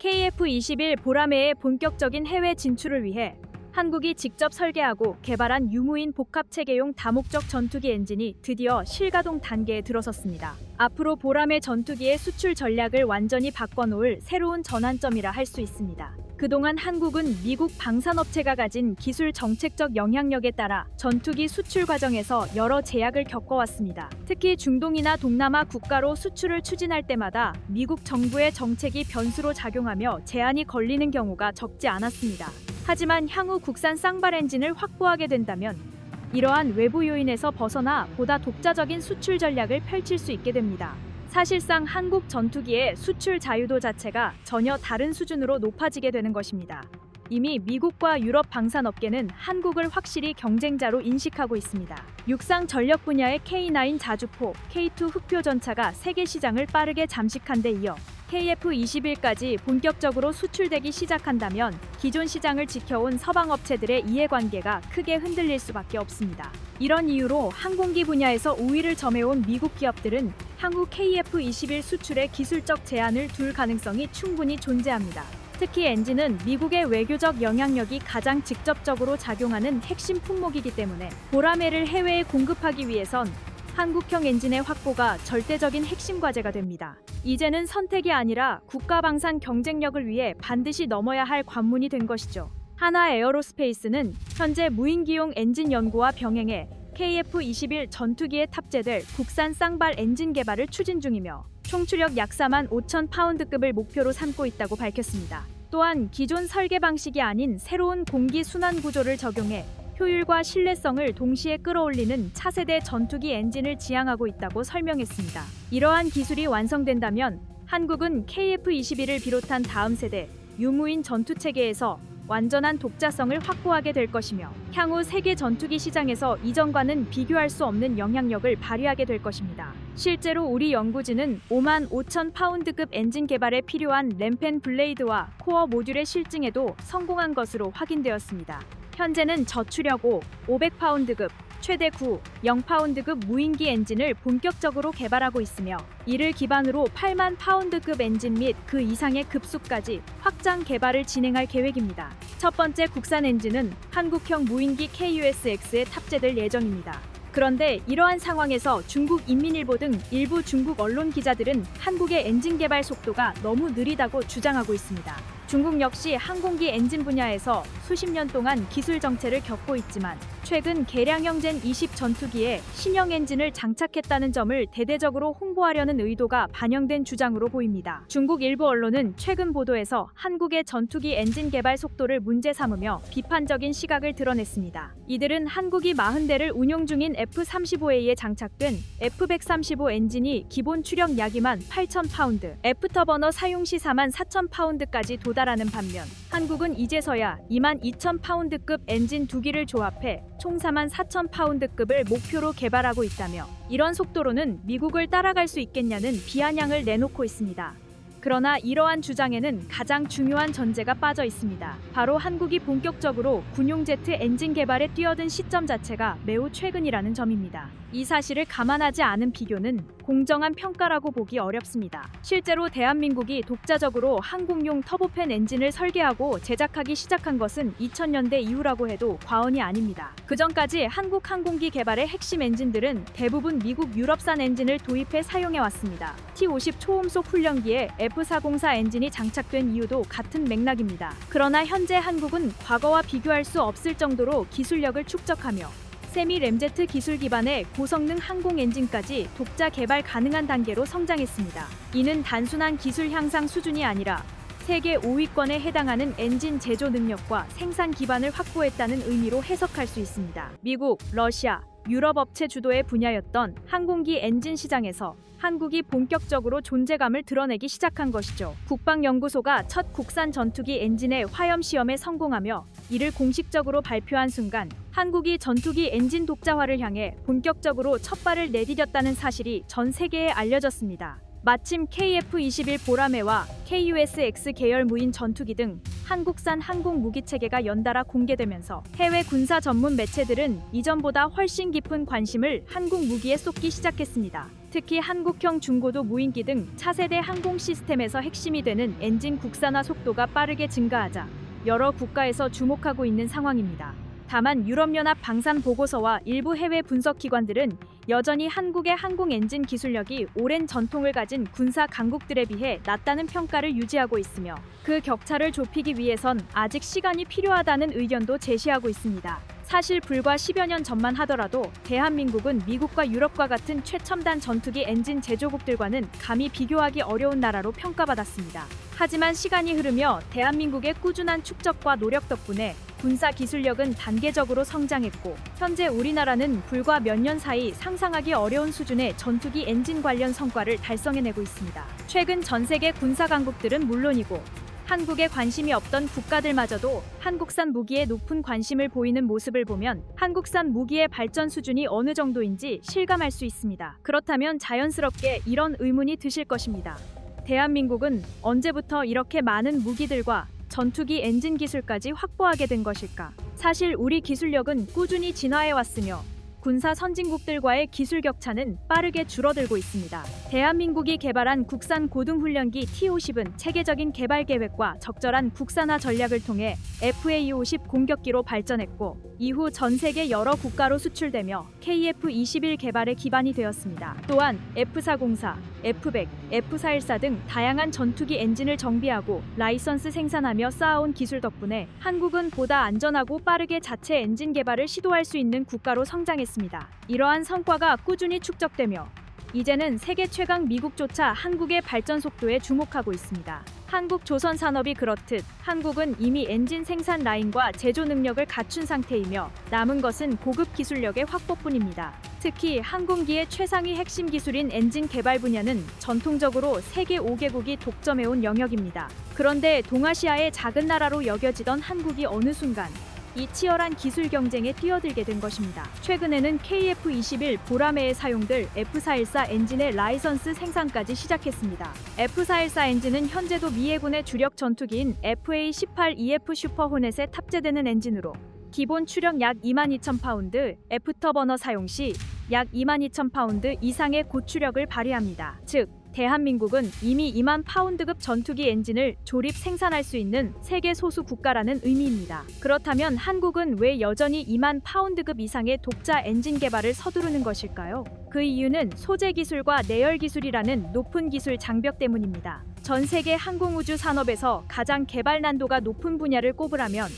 KF-21 보라매의 본격적인 해외 진출을 위해 한국이 직접 설계하고 개발한 유무인 복합체계용 다목적 전투기 엔진이 드디어 실가동 단계에 들어섰습니다. 앞으로 보라매 전투기의 수출 전략을 완전히 바꿔놓을 새로운 전환점이라 할 수 있습니다. 그동안 한국은 미국 방산업체가 가진 기술 정책적 영향력에 따라 전투기 수출 과정에서 여러 제약을 겪어왔습니다. 특히 중동이나 동남아 국가로 수출을 추진할 때마다 미국 정부의 정책이 변수로 작용하며 제한이 걸리는 경우가 적지 않았습니다. 하지만 향후 국산 쌍발 엔진을 확보하게 된다면 이러한 외부 요인에서 벗어나 보다 독자적인 수출 전략을 펼칠 수 있게 됩니다. 사실상 한국 전투기의 수출 자유도 자체가 전혀 다른 수준으로 높아지게 되는 것입니다. 이미 미국과 유럽 방산업계는 한국을 확실히 경쟁자로 인식하고 있습니다. 육상 전력 분야의 K9 자주포, K2 흑표 전차가 세계 시장을 빠르게 잠식한 데 이어 KF-21까지 본격적으로 수출되기 시작한다면 기존 시장을 지켜온 서방 업체들의 이해관계가 크게 흔들릴 수밖에 없습니다. 이런 이유로 항공기 분야에서 우위를 점해온 미국 기업들은 향후 KF-21 수출에 기술적 제한을 둘 가능성이 충분히 존재합니다. 특히 엔진은 미국의 외교적 영향력이 가장 직접적으로 작용하는 핵심 품목이기 때문에 보라매를 해외에 공급하기 위해선 한국형 엔진의 확보가 절대적인 핵심 과제가 됩니다. 이제는 선택이 아니라 국가방산 경쟁력을 위해 반드시 넘어야 할 관문이 된 것이죠. 하나 에어로스페이스는 현재 무인기용 엔진 연구와 병행해 KF-21 전투기에 탑재될 국산 쌍발 엔진 개발을 추진 중이며 총추력 약 4만 5천 파운드급을 목표로 삼고 있다고 밝혔습니다. 또한 기존 설계 방식이 아닌 새로운 공기 순환 구조를 적용해 효율과 신뢰성을 동시에 끌어올리는 차세대 전투기 엔진을 지향하고 있다고 설명했습니다. 이러한 기술이 완성된다면 한국은 KF-21을 비롯한 다음 세대 유무인 전투체계에서 완전한 독자성을 확보하게 될 것이며 향후 세계 전투기 시장에서 이전과는 비교할 수 없는 영향력을 발휘하게 될 것입니다. 실제로 우리 연구진은 5만 5천 파운드급 엔진 개발에 필요한 램펜 블레이드와 코어 모듈의 실증에도 성공한 것으로 확인되었습니다. 현재는 저추력 500파운드급, 최대 0파운드급 무인기 엔진을 본격적으로 개발하고 있으며 이를 기반으로 8만 파운드급 엔진 및 그 이상의 급수까지 확장 개발을 진행할 계획입니다. 첫 번째 국산 엔진은 한국형 무인기 KUSX에 탑재될 예정입니다. 그런데 이러한 상황에서 중국 인민일보 등 일부 중국 언론 기자들은 한국의 엔진 개발 속도가 너무 느리다고 주장하고 있습니다. 중국 역시 항공기 엔진 분야에서 수십 년 동안 기술 정체를 겪고 있지만 최근 개량형 젠 20 전투기에 신형 엔진을 장착했다는 점을 대대적으로 홍보하려는 의도가 반영된 주장으로 보입니다. 중국 일부 언론은 최근 보도에서 한국의 전투기 엔진 개발 속도를 문제 삼으며 비판적인 시각을 드러냈습니다. 이들은 한국이 40대를 운용 중인 F-35A에 장착된 F-135 엔진이 기본 추력 약 2만 8천 파운드, 애프터버너 사용 시 4만 4천 파운드까지 도달하는 반면 한국은 이제서야 2만 2천 파운드급 엔진 2기를 조합해 총 4만 4천 파운드급을 목표로 개발하고 있다며 이런 속도로는 미국을 따라갈 수 있겠냐는 비아냥을 내놓고 있습니다. 그러나 이러한 주장에는 가장 중요한 전제가 빠져 있습니다. 바로 한국이 본격적으로 군용 제트 엔진 개발에 뛰어든 시점 자체가 매우 최근이라는 점입니다. 이 사실을 감안하지 않은 비교는 공정한 평가라고 보기 어렵습니다. 실제로 대한민국이 독자적으로 항공용 터보팬 엔진을 설계하고 제작하기 시작한 것은 2000년대 이후라고 해도 과언이 아닙니다. 그전까지 한국 항공기 개발의 핵심 엔진들은 대부분 미국 유럽산 엔진을 도입해 사용해왔습니다. T-50 초음속 훈련기에 F-404 엔진이 장착된 이유도 같은 맥락입니다. 그러나 현재 한국은 과거와 비교할 수 없을 정도로 기술력을 축적하며 세미 램제트 기술 기반의 고성능 항공 엔진까지 독자 개발 가능한 단계로 성장했습니다. 이는 단순한 기술 향상 수준이 아니라 세계 5위권에 해당하는 엔진 제조 능력과 생산 기반을 확보했다는 의미로 해석할 수 있습니다. 미국, 러시아, 유럽 업체 주도의 분야였던 항공기 엔진 시장에서 한국이 본격적으로 존재감을 드러내기 시작한 것이죠. 국방연구소가 첫 국산 전투기 엔진의 화염 시험에 성공하며 이를 공식적으로 발표한 순간 한국이 전투기 엔진 독자화를 향해 본격적으로 첫 발을 내디뎠다는 사실이 전 세계에 알려졌습니다. 마침 KF-21 보라매와 KUSX 계열 무인 전투기 등 한국산 항공 무기 체계가 연달아 공개되면서 해외 군사 전문 매체들은 이전보다 훨씬 깊은 관심을 한국 무기에 쏟기 시작했습니다. 특히 한국형 중고도 무인기 등 차세대 항공 시스템에서 핵심이 되는 엔진 국산화 속도가 빠르게 증가하자 여러 국가에서 주목하고 있는 상황입니다. 다만 유럽연합 방산 보고서와 일부 해외 분석 기관들은 여전히 한국의 항공 엔진 기술력이 오랜 전통을 가진 군사 강국들에 비해 낮다는 평가를 유지하고 있으며 그 격차를 좁히기 위해선 아직 시간이 필요하다는 의견도 제시하고 있습니다. 사실 불과 10여 년 전만 하더라도 대한민국은 미국과 유럽과 같은 최첨단 전투기 엔진 제조국들과는 감히 비교하기 어려운 나라로 평가받았습니다. 하지만 시간이 흐르며 대한민국의 꾸준한 축적과 노력 덕분에 군사 기술력은 단계적으로 성장했고 현재 우리나라는 불과 몇 년 사이 상상하기 어려운 수준의 전투기 엔진 관련 성과를 달성해내고 있습니다. 최근 전 세계 군사 강국들은 물론이고 한국에 관심이 없던 국가들마저도 한국산 무기에 높은 관심을 보이는 모습을 보면 한국산 무기의 발전 수준이 어느 정도인지 실감할 수 있습니다. 그렇다면 자연스럽게 이런 의문이 드실 것입니다. 대한민국은 언제부터 이렇게 많은 무기들과 전투기 엔진 기술까지 확보하게 된 것일까? 사실 우리 기술력은 꾸준히 진화해왔으며 군사 선진국들과의 기술 격차는 빠르게 줄어들고 있습니다. 대한민국이 개발한 국산 고등훈련기 T-50은 체계적인 개발 계획과 적절한 국산화 전략을 통해 FA-50 공격기로 발전했고 이후 전 세계 여러 국가로 수출되며 KF-21 개발의 기반이 되었습니다. 또한 F-404, F-100, F-414 등 다양한 전투기 엔진을 정비하고 라이선스 생산하며 쌓아온 기술 덕분에 한국은 보다 안전하고 빠르게 자체 엔진 개발을 시도할 수 있는 국가로 성장했습니다. 이러한 성과가 꾸준히 축적되며 이제는 세계 최강 미국조차 한국의 발전 속도에 주목하고 있습니다. 한국 조선 산업이 그렇듯 한국은 이미 엔진 생산 라인과 제조 능력을 갖춘 상태이며 남은 것은 고급 기술력의 확보뿐입니다. 특히 항공기의 최상위 핵심 기술인 엔진 개발 분야는 전통적으로 세계 5개국이 독점해온 영역입니다. 그런데 동아시아의 작은 나라로 여겨지던 한국이 어느 순간 이 치열한 기술 경쟁에 뛰어들게 된 것입니다. 최근에는 KF-21 보라매에 사용될 F-414 엔진의 라이선스 생산까지 시작했습니다. F-414 엔진은 현재도 미 해군의 주력 전투기인 FA-18EF 슈퍼호넷에 탑재되는 엔진으로 기본 추력 약 22,000파운드, 애프터버너 사용 시 약 22,000파운드 이상의 고추력을 발휘합니다. 즉, 대한민국은 이미 2만 파운드급 전투기 엔진을 조립 생산할 수 있는 세계 소수 국가라는 의미입니다. 그렇다면 한국은 왜 여전히 2만 파운드급 이상의 독자 엔진 개발을 서두르는 것일까요? 그 이유는 소재 기술과 내열 기술이라는 높은 기술 장벽 때문입니다. 전 세계 항공우주 산업에서 가장 개발 난도가 높은 분야를 꼽으라면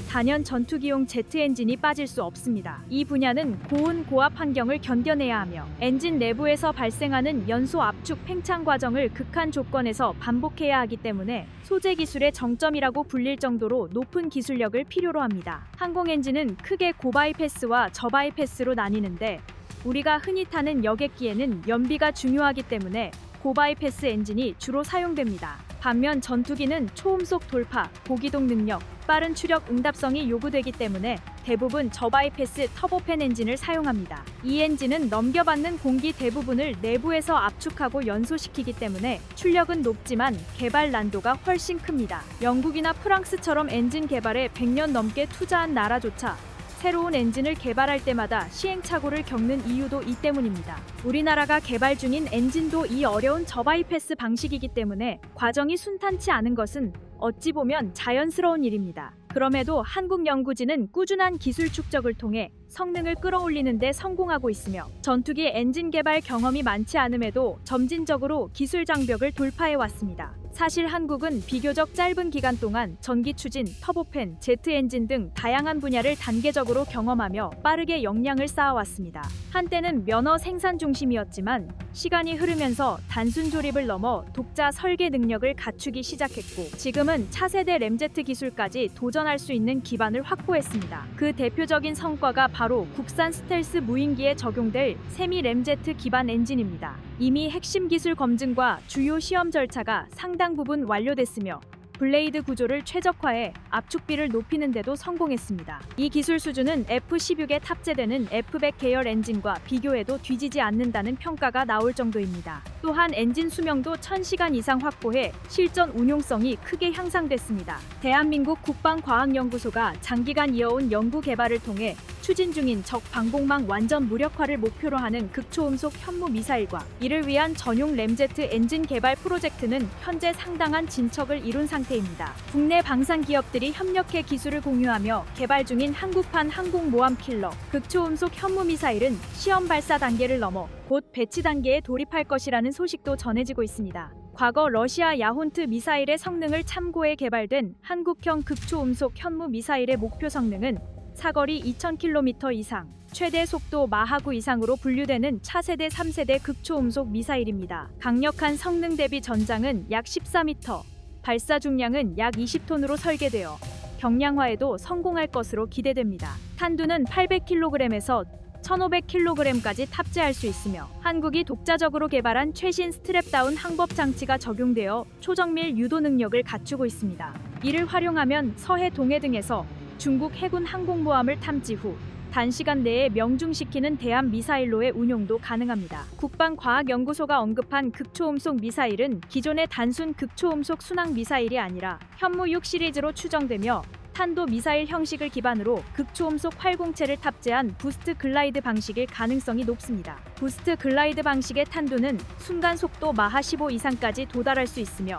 단연 전투기용 제트 엔진이 빠질 수 없습니다. 이 분야는 고온 고압 환경을 견뎌내야 하며 엔진 내부에서 발생하는 연소 압축 팽창 과정을 극한 조건에서 반복해야 하기 때문에 소재 기술의 정점이라고 불릴 정도로 높은 기술력을 필요로 합니다. 항공 엔진은 크게 고바이패스와 저바이패스로 나뉘는데 우리가 흔히 타는 여객기에는 연비가 중요하기 때문에 고바이패스 엔진이 주로 사용됩니다. 반면 전투기는 초음속 돌파, 고기동 능력, 빠른 추력 응답성이 요구되기 때문에 대부분 저바이패스 터보팬 엔진을 사용합니다. 이 엔진은 넘겨받는 공기 대부분을 내부에서 압축하고 연소시키기 때문에 출력은 높지만 개발 난도가 훨씬 큽니다. 영국이나 프랑스처럼 엔진 개발에 100년 넘게 투자한 나라조차 새로운 엔진을 개발할 때마다 시행착오를 겪는 이유도 이 때문입니다. 우리나라가 개발 중인 엔진도 이 어려운 저바이패스 방식이기 때문에 과정이 순탄치 않은 것은 어찌 보면 자연스러운 일입니다. 그럼에도 한국 연구진은 꾸준한 기술 축적을 통해 성능을 끌어올리는 데 성공하고 있으며 전투기 엔진 개발 경험이 많지 않음에도 점진적으로 기술 장벽을 돌파해 왔습니다. 사실 한국은 비교적 짧은 기간 동안 전기 추진, 터보팬, 제트 엔진 등 다양한 분야를 단계적으로 경험하며 빠르게 역량을 쌓아왔습니다. 한때는 면허 생산 중심이었지만 시간이 흐르면서 단순 조립을 넘어 독자 설계 능력을 갖추기 시작했고 지금은 차세대 램제트 기술까지 도전할 수 있는 기반을 확보했습니다. 그 대표적인 성과가 바로 국산 스텔스 무인기에 적용될 세미 램제트 기반 엔진입니다. 이미 핵심 기술 검증과 주요 시험 절차가 상당 부분 완료됐으며 블레이드 구조를 최적화해 압축비를 높이는 데도 성공했습니다. 이 기술 수준은 F-16에 탑재되는 F-100 계열 엔진과 비교해도 뒤지지 않는다는 평가가 나올 정도입니다. 또한 엔진 수명도 1000시간 이상 확보해 실전 운용성이 크게 향상됐습니다. 대한민국 국방과학연구소가 장기간 이어온 연구 개발을 통해 추진 중인 적 방공망 완전 무력화를 목표로 하는 극초음속 현무 미사일과 이를 위한 전용 램제트 엔진 개발 프로젝트는 현재 상당한 진척을 이룬 상태입니다. 국내 방산 기업들이 협력해 기술을 공유하며 개발 중인 한국판 항공모함 킬러 극초음속 현무 미사일은 시험 발사 단계를 넘어 곧 배치 단계에 돌입할 것이라는 소식도 전해지고 있습니다. 과거 러시아 야혼트 미사일의 성능을 참고해 개발된 한국형 극초음속 현무 미사일의 목표 성능은 사거리 2000km 이상, 최대 속도 마하9 이상으로 분류되는 차세대 3세대 극초음속 미사일입니다. 강력한 성능 대비 전장은 약 14m, 발사 중량은 약 20톤으로 설계되어 경량화에도 성공할 것으로 기대됩니다. 탄두는 800kg에서 1500kg까지 탑재할 수 있으며 한국이 독자적으로 개발한 최신 스트랩다운 항법 장치가 적용되어 초정밀 유도 능력을 갖추고 있습니다. 이를 활용하면 서해 동해 등에서 중국 해군 항공모함을 탐지 후 단시간 내에 명중시키는 대함 미사일로의 운용도 가능합니다. 국방과학연구소가 언급한 극초음속 미사일은 기존의 단순 극초음속 순항 미사일이 아니라 현무 6 시리즈로 추정되며 탄도 미사일 형식을 기반으로 극초음속 활공체를 탑재한 부스트 글라이드 방식일 가능성이 높습니다. 부스트 글라이드 방식의 탄두는 순간 속도 마하 15 이상까지 도달할 수 있으며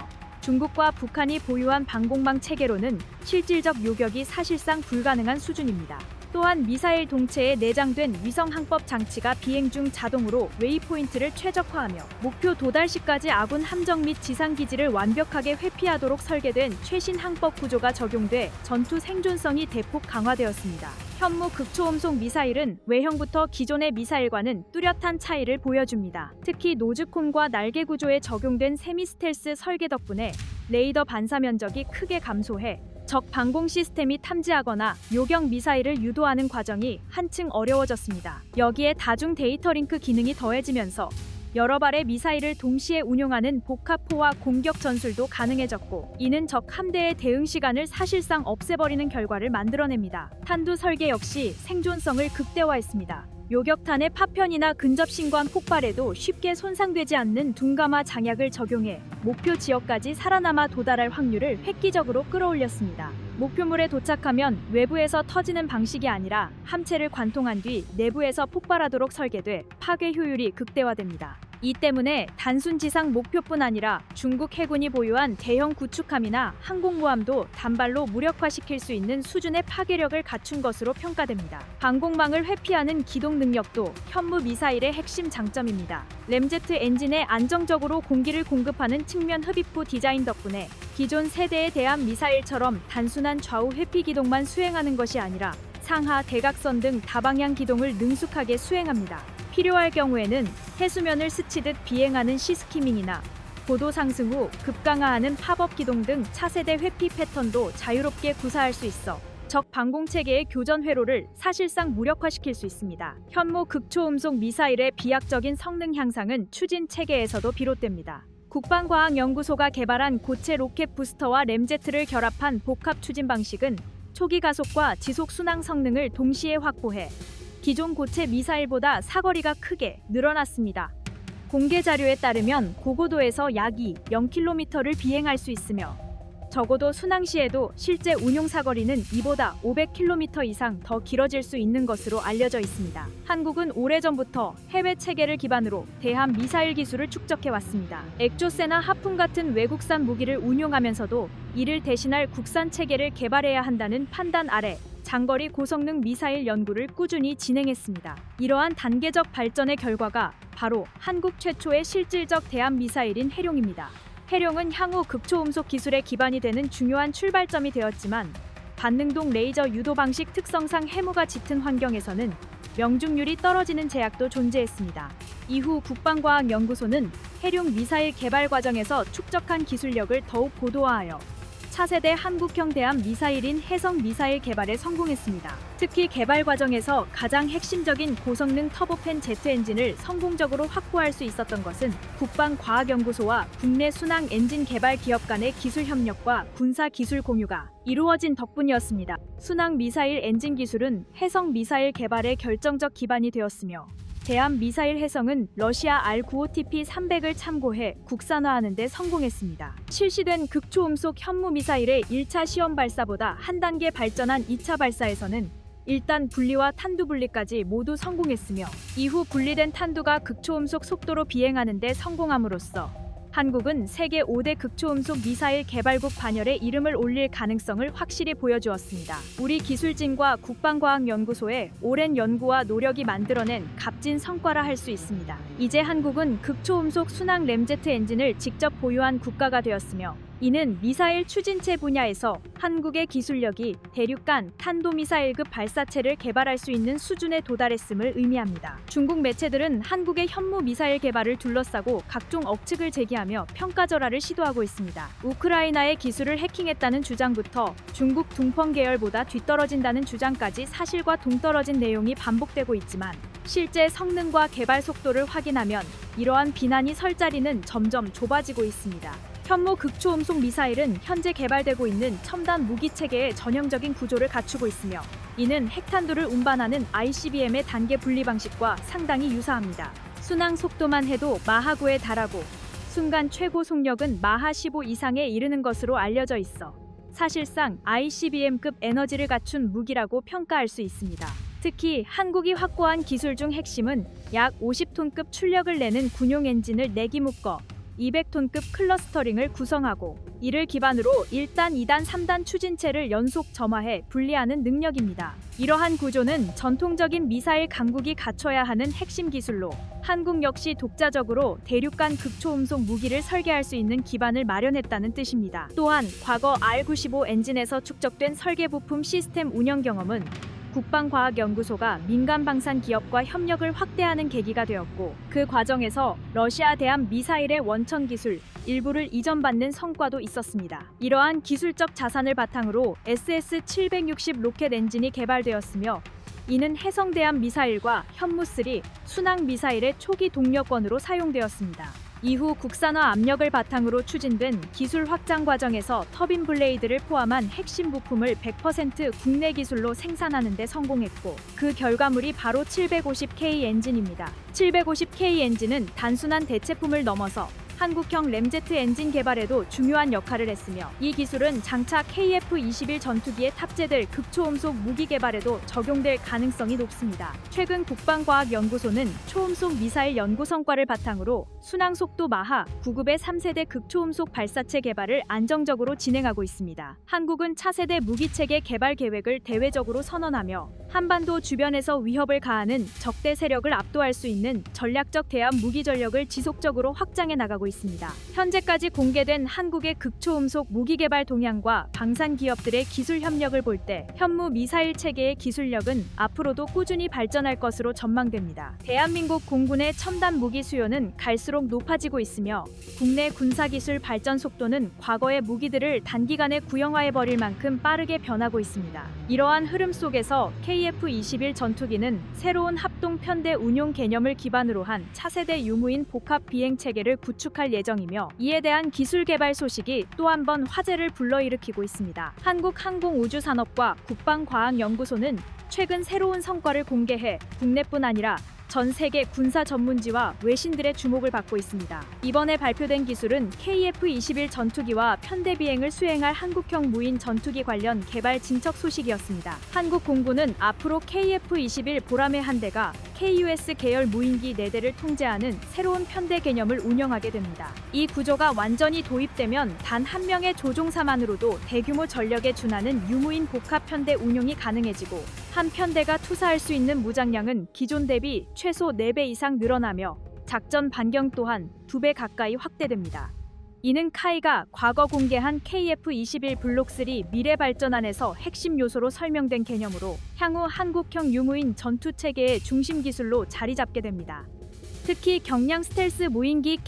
중국과 북한이 보유한 방공망 체계로는 실질적 요격이 사실상 불가능한 수준입니다. 또한 미사일 동체에 내장된 위성 항법 장치가 비행 중 자동으로 웨이포인트를 최적화하며 목표 도달 시까지 아군 함정 및 지상 기지를 완벽하게 회피하도록 설계된 최신 항법 구조가 적용돼 전투 생존성이 대폭 강화되었습니다. 현무 극초음속 미사일은 외형부터 기존의 미사일과는 뚜렷한 차이를 보여줍니다. 특히 노즈콘과 날개 구조에 적용된 세미 스텔스 설계 덕분에 레이더 반사 면적이 크게 감소해 적 방공 시스템이 탐지하거나 요격 미사일을 유도하는 과정이 한층 어려워졌습니다. 여기에 다중 데이터 링크 기능이 더해지면서 여러 발의 미사일을 동시에 운용하는 복합포화 공격 전술도 가능해졌고 이는 적 함대의 대응 시간을 사실상 없애버리는 결과를 만들어냅니다. 탄두 설계 역시 생존성을 극대화했습니다. 요격탄의 파편이나 근접 신관 폭발에도 쉽게 손상되지 않는 둔감화 장약을 적용해 목표 지역까지 살아남아 도달할 확률을 획기적으로 끌어올렸습니다. 목표물에 도착하면 외부에서 터지는 방식이 아니라 함체를 관통한 뒤 내부에서 폭발하도록 설계돼 파괴 효율이 극대화됩니다. 이 때문에 단순 지상 목표뿐 아니라 중국 해군이 보유한 대형 구축함이나 항공모함도 단발로 무력화시킬 수 있는 수준의 파괴력을 갖춘 것으로 평가됩니다. 방공망을 회피하는 기동 능력도 현무 미사일의 핵심 장점입니다. 램제트 엔진에 안정적으로 공기를 공급하는 측면 흡입구 디자인 덕분에 기존 세대에 대한 미사일처럼 단순한 좌우 회피 기동만 수행하는 것이 아니라 상하, 대각선 등 다방향 기동을 능숙하게 수행합니다. 필요할 경우에는 해수면을 스치듯 비행하는 시스키밍이나 고도 상승 후 급강하하는 팝업 기동 등 차세대 회피 패턴도 자유롭게 구사할 수 있어 적 방공 체계의 교전 회로를 사실상 무력화시킬 수 있습니다. 현무 극초음속 미사일의 비약적인 성능 향상은 추진 체계에서도 비롯됩니다. 국방과학연구소가 개발한 고체 로켓 부스터와 램제트를 결합한 복합 추진 방식은 초기 가속과 지속 순항 성능을 동시에 확보해 기존 고체 미사일보다 사거리가 크게 늘어났습니다. 공개 자료에 따르면 고고도에서 약 0km를 비행할 수 있으며 적어도 순항 시에도 실제 운용 사거리는 이보다 500km 이상 더 길어질 수 있는 것으로 알려져 있습니다. 한국은 오래전부터 해외 체계를 기반으로 대함 미사일 기술을 축적해왔습니다. 엑조세나 하풍 같은 외국산 무기를 운용하면서도 이를 대신할 국산 체계를 개발해야 한다는 판단 아래 장거리 고성능 미사일 연구를 꾸준히 진행했습니다. 이러한 단계적 발전의 결과가 바로 한국 최초의 실질적 대함 미사일인 해룡입니다. 해룡은 향후 극초음속 기술의 기반이 되는 중요한 출발점이 되었지만 반능동 레이저 유도 방식 특성상 해무가 짙은 환경에서는 명중률이 떨어지는 제약도 존재했습니다. 이후 국방과학연구소는 해룡 미사일 개발 과정에서 축적한 기술력을 더욱 고도화하여 차세대 한국형 대함 미사일인 해성 미사일 개발에 성공했습니다. 특히 개발 과정에서 가장 핵심적인 고성능 터보팬 제트 엔진을 성공적으로 확보할 수 있었던 것은 국방과학연구소와 국내 순항 엔진 개발 기업 간의 기술 협력과 군사 기술 공유가 이루어진 덕분이었습니다. 순항 미사일 엔진 기술은 해성 미사일 개발의 결정적 기반이 되었으며 대함 미사일 해성은 러시아 R-95TP-300을 참고해 국산화하는 데 성공했습니다. 실시된 극초음속 현무 미사일의 1차 시험 발사보다 한 단계 발전한 2차 발사에서는 1단 분리와 탄두 분리까지 모두 성공했으며 이후 분리된 탄두가 극초음속 속도로 비행하는 데 성공함으로써 한국은 세계 5대 극초음속 미사일 개발국 반열에 이름을 올릴 가능성을 확실히 보여주었습니다. 우리 기술진과 국방과학연구소의 오랜 연구와 노력이 만들어낸 값진 성과라 할 수 있습니다. 이제 한국은 극초음속 순항 램제트 엔진을 직접 보유한 국가가 되었으며 이는 미사일 추진체 분야에서 한국의 기술력이 대륙간 탄도미사일급 발사체를 개발할 수 있는 수준에 도달했음을 의미합니다. 중국 매체들은 한국의 현무 미사일 개발을 둘러싸고 각종 억측을 제기하며 평가절하를 시도하고 있습니다. 우크라이나의 기술을 해킹했다는 주장부터 중국 둥펑 계열보다 뒤떨어진다는 주장까지 사실과 동떨어진 내용이 반복되고 있지만 실제 성능과 개발 속도를 확인하면 이러한 비난이 설 자리는 점점 좁아지고 있습니다. 현무 극초음속 미사일은 현재 개발되고 있는 첨단 무기 체계의 전형적인 구조를 갖추고 있으며 이는 핵탄두를 운반하는 ICBM의 단계 분리 방식과 상당히 유사합니다. 순항 속도만 해도 마하 9에 달하고 순간 최고 속력은 마하 15 이상에 이르는 것으로 알려져 있어 사실상 ICBM급 에너지를 갖춘 무기라고 평가할 수 있습니다. 특히 한국이 확보한 기술 중 핵심은 약 50톤급 출력을 내는 군용 엔진을 4기 묶어 200톤급 클러스터링을 구성하고 이를 기반으로 1단, 2단, 3단 추진체를 연속 점화해 분리하는 능력입니다. 이러한 구조는 전통적인 미사일 강국이 갖춰야 하는 핵심 기술로 한국 역시 독자적으로 대륙간 극초음속 무기를 설계할 수 있는 기반을 마련했다는 뜻입니다. 또한 과거 R-95 엔진에서 축적된 설계 부품 시스템 운영 경험은 국방과학연구소가 민간 방산 기업과 협력을 확대하는 계기가 되었고 그 과정에서 러시아 대함 미사일의 원천 기술 일부를 이전받는 성과도 있었습니다. 이러한 기술적 자산을 바탕으로 SS-760 로켓 엔진이 개발되었으며 이는 해성 대함 미사일과 현무3 순항 미사일의 초기 동력권으로 사용되었습니다. 이후 국산화 압력을 바탕으로 추진된 기술 확장 과정에서 터빈 블레이드를 포함한 핵심 부품을 100% 국내 기술로 생산하는 데 성공했고 그 결과물이 바로 750K 엔진입니다. 750K 엔진은 단순한 대체품을 넘어서 한국형 램제트 엔진 개발에도 중요한 역할을 했으며 이 기술은 장차 KF-21 전투기에 탑재될 극초음속 무기 개발에도 적용될 가능성이 높습니다. 최근 국방과학연구소는 초음속 미사일 연구 성과를 바탕으로 순항 속도 마하 9급의 3세대 극초음속 발사체 개발을 안정적으로 진행하고 있습니다. 한국은 차세대 무기체계 개발 계획을 대외적으로 선언하며 한반도 주변에서 위협을 가하는 적대 세력을 압도할 수 있는 전략적 대함 무기 전력을 지속적으로 확장해 나가고 있습니다. 현재까지 공개된 한국의 극초음속 무기 개발 동향과 방산 기업들의 기술 협력을 볼 때 현무 미사일 체계의 기술력은 앞으로도 꾸준히 발전할 것으로 전망됩니다. 대한민국 공군의 첨단 무기 수요는 갈수록 높아지고 있으며 국내 군사기술 발전 속도는 과거의 무기들을 단기간에 구형화해버릴 만큼 빠르게 변하고 있습니다. 이러한 흐름 속에서 KF-21 전투기는 새로운 합동 편대 운용 개념을 기반으로 한 차세대 유무인 복합 비행 체계를 구축할 예정이며 이에 대한 기술 개발 소식이 또 한 번 화제를 불러일으키고 있습니다. 한국항공우주산업과 국방과학연구소는 최근 새로운 성과를 공개해 국내뿐 아니라 전 세계 군사 전문지와 외신들의 주목을 받고 있습니다. 이번에 발표된 기술은 KF-21 전투기와 편대 비행을 수행할 한국형 무인 전투기 관련 개발 진척 소식이었습니다. 한국 공군은 앞으로 KF-21 보라매 한 대가 KUS 계열 무인기 4대를 통제하는 새로운 편대 개념을 운영하게 됩니다. 이 구조가 완전히 도입되면 단 한 명의 조종사만으로도 대규모 전력에 준하는 유무인 복합 편대 운용이 가능해지고 한 편대가 투사할 수 있는 무장량은 기존 대비 최소 4배 이상 늘어나며 작전 반경 또한 2배 가까이 확대됩니다. 이는 카이가 과거 공개한 KF-21 블록3 미래 발전안에서 핵심 요소로 설명된 개념으로 향후 한국형 유무인 전투 체계의 중심 기술로 자리 잡게 됩니다. 특히 경량 스텔스 무인기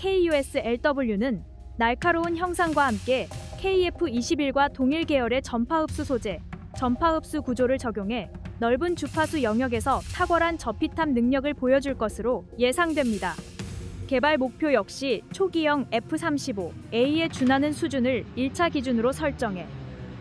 KUS-LW는 날카로운 형상과 함께 KF-21과 동일 계열의 전파흡수 소재, 전파흡수 구조를 적용해 넓은 주파수 영역에서 탁월한 저피탐 능력을 보여줄 것으로 예상됩니다. 개발 목표 역시 초기형 F-35A에 준하는 수준을 1차 기준으로 설정해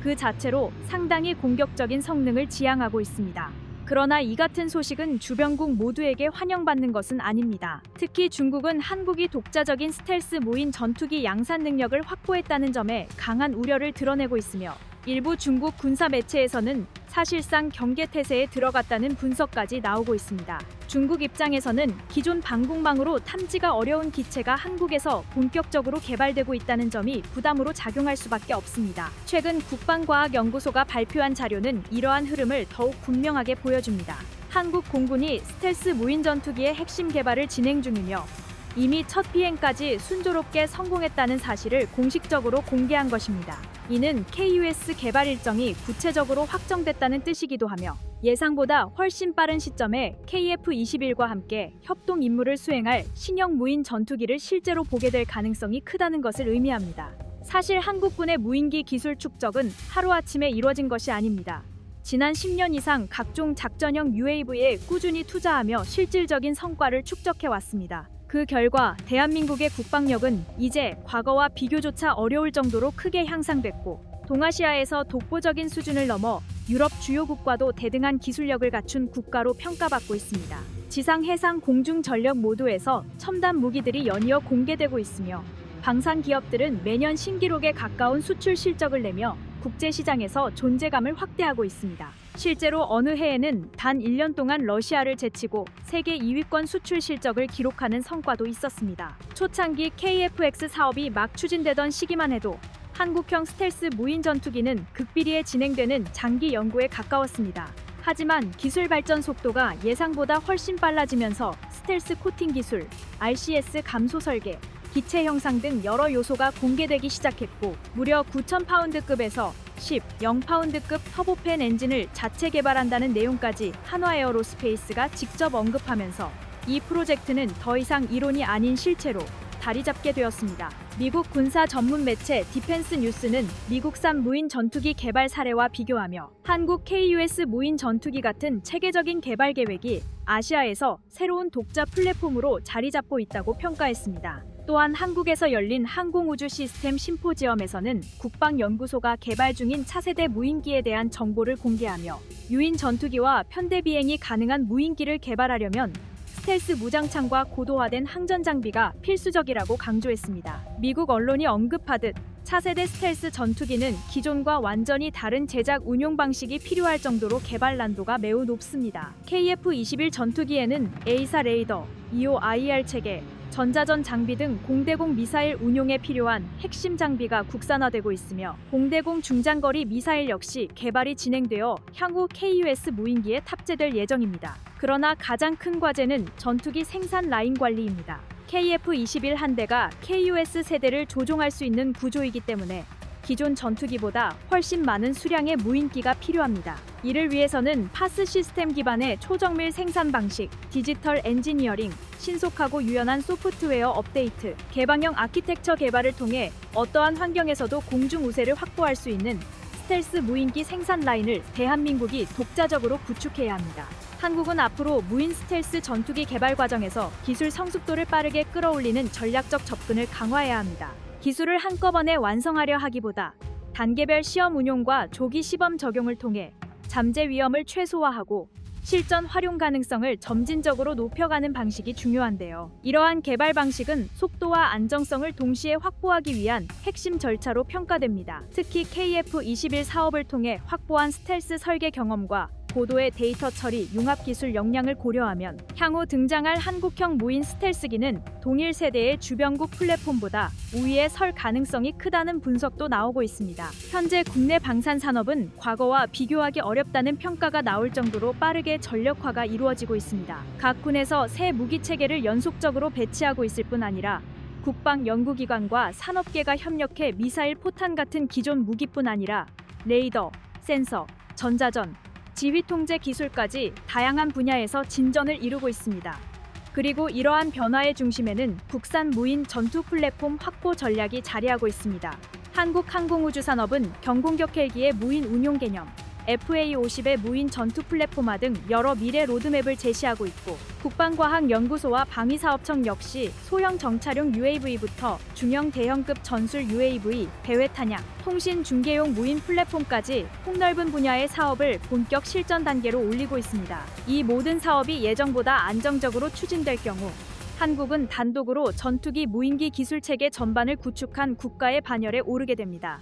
그 자체로 상당히 공격적인 성능을 지향하고 있습니다. 그러나 이 같은 소식은 주변국 모두에게 환영받는 것은 아닙니다. 특히 중국은 한국이 독자적인 스텔스 무인 전투기 양산 능력을 확보했다는 점에 강한 우려를 드러내고 있으며 일부 중국 군사 매체에서는 사실상 경계태세에 들어갔다는 분석까지 나오고 있습니다. 중국 입장에서는 기존 방공망으로 탐지가 어려운 기체가 한국에서 본격적으로 개발되고 있다는 점이 부담으로 작용할 수밖에 없습니다. 최근 국방과학연구소가 발표한 자료는 이러한 흐름을 더욱 분명하게 보여줍니다. 한국 공군이 스텔스 무인 전투기의 핵심 개발을 진행 중이며 이미 첫 비행까지 순조롭게 성공했다는 사실을 공식적으로 공개한 것입니다. 이는 KUS 개발 일정이 구체적으로 확정됐다는 뜻이기도 하며 예상보다 훨씬 빠른 시점에 KF-21과 함께 협동 임무를 수행할 신형 무인 전투기를 실제로 보게 될 가능성이 크다는 것을 의미합니다. 사실 한국군의 무인기 기술 축적은 하루아침에 이루어진 것이 아닙니다. 지난 10년 이상 각종 작전형 UAV에 꾸준히 투자하며 실질적인 성과를 축적해왔습니다. 그 결과 대한민국의 국방력은 이제 과거와 비교조차 어려울 정도로 크게 향상됐고 동아시아에서 독보적인 수준을 넘어 유럽 주요국과도 대등한 기술력을 갖춘 국가로 평가받고 있습니다. 지상, 해상, 공중 전력 모두에서 첨단 무기들이 연이어 공개되고 있으며 방산 기업들은 매년 신기록에 가까운 수출 실적을 내며 국제시장에서 존재감을 확대하고 있습니다. 실제로 어느 해에는 단 1년 동안 러시아를 제치고 세계 2위권 수출 실적을 기록하는 성과도 있었습니다. 초창기 KF-X 사업이 막 추진되던 시기만 해도 한국형 스텔스 무인 전투기는 극비리에 진행되는 장기 연구에 가까웠습니다. 하지만 기술 발전 속도가 예상보다 훨씬 빨라지면서 스텔스 코팅 기술, RCS 감소 설계, 기체 형상 등 여러 요소가 공개되기 시작했고 무려 9,000파운드급에서 0파운드급 터보팬 엔진을 자체 개발한다는 내용까지 한화에어로스페이스가 직접 언급하면서 이 프로젝트는 더 이상 이론이 아닌 실체로 자리 잡게 되었습니다. 미국 군사 전문 매체 디펜스 뉴스는 미국산 무인 전투기 개발 사례와 비교하며 한국 KUS 무인 전투기 같은 체계적인 개발 계획이 아시아에서 새로운 독자 플랫폼으로 자리 잡고 있다고 평가했습니다. 또한 한국에서 열린 항공우주 시스템 심포지엄에서는 국방연구소가 개발 중인 차세대 무인기에 대한 정보를 공개하며 유인 전투기와 편대 비행이 가능한 무인기를 개발하려면 스텔스 무장창과 고도화된 항전 장비가 필수적이라고 강조했습니다. 미국 언론이 언급하듯 차세대 스텔스 전투기는 기존과 완전히 다른 제작 운용 방식이 필요할 정도로 개발 난도가 매우 높습니다. KF-21 전투기에는 A사 레이더, EO-IR 체계, 전자전 장비 등 공대공 미사일 운용에 필요한 핵심 장비가 국산화되고 있으며 공대공 중장거리 미사일 역시 개발이 진행되어 향후 KUS 무인기에 탑재될 예정입니다. 그러나 가장 큰 과제는 전투기 생산 라인 관리입니다. KF-21 한 대가 KUS 세대를 조종할 수 있는 구조이기 때문에 기존 전투기보다 훨씬 많은 수량의 무인기가 필요합니다. 이를 위해서는 파스 시스템 기반의 초정밀 생산 방식, 디지털 엔지니어링, 신속하고 유연한 소프트웨어 업데이트, 개방형 아키텍처 개발을 통해 어떠한 환경에서도 공중 우세를 확보할 수 있는 스텔스 무인기 생산 라인을 대한민국이 독자적으로 구축해야 합니다. 한국은 앞으로 무인 스텔스 전투기 개발 과정에서 기술 성숙도를 빠르게 끌어올리는 전략적 접근을 강화해야 합니다. 기술을 한꺼번에 완성하려 하기보다 단계별 시험 운용과 조기 시범 적용을 통해 잠재 위험을 최소화하고 실전 활용 가능성을 점진적으로 높여가는 방식이 중요한데요. 이러한 개발 방식은 속도와 안정성을 동시에 확보하기 위한 핵심 절차로 평가됩니다. 특히 KF-21 사업을 통해 확보한 스텔스 설계 경험과 고도의 데이터 처리, 융합 기술 역량을 고려하면 향후 등장할 한국형 무인 스텔스기는 동일 세대의 주변국 플랫폼보다 우위에 설 가능성이 크다는 분석도 나오고 있습니다. 현재 국내 방산 산업은 과거와 비교하기 어렵다는 평가가 나올 정도로 빠르게 전력화가 이루어지고 있습니다. 각 군에서 새 무기 체계를 연속적으로 배치하고 있을 뿐 아니라 국방 연구기관과 산업계가 협력해 미사일 포탄 같은 기존 무기뿐 아니라 레이더, 센서, 전자전, 지휘 통제 기술까지 다양한 분야에서 진전을 이루고 있습니다. 그리고 이러한 변화의 중심에는 국산 무인 전투 플랫폼 확보 전략이 자리하고 있습니다. 한국항공우주산업은 경공격 헬기의 무인 운용 개념, FA-50의 무인 전투 플랫폼화 등 여러 미래 로드맵을 제시하고 있고, 국방과학연구소와 방위사업청 역시 소형 정찰용 UAV부터 중형 대형급 전술 UAV, 배회 탄약, 통신 중계용 무인 플랫폼까지 폭넓은 분야의 사업을 본격 실전 단계로 올리고 있습니다. 이 모든 사업이 예정보다 안정적으로 추진될 경우 한국은 단독으로 전투기 무인기 기술 체계 전반을 구축한 국가의 반열에 오르게 됩니다.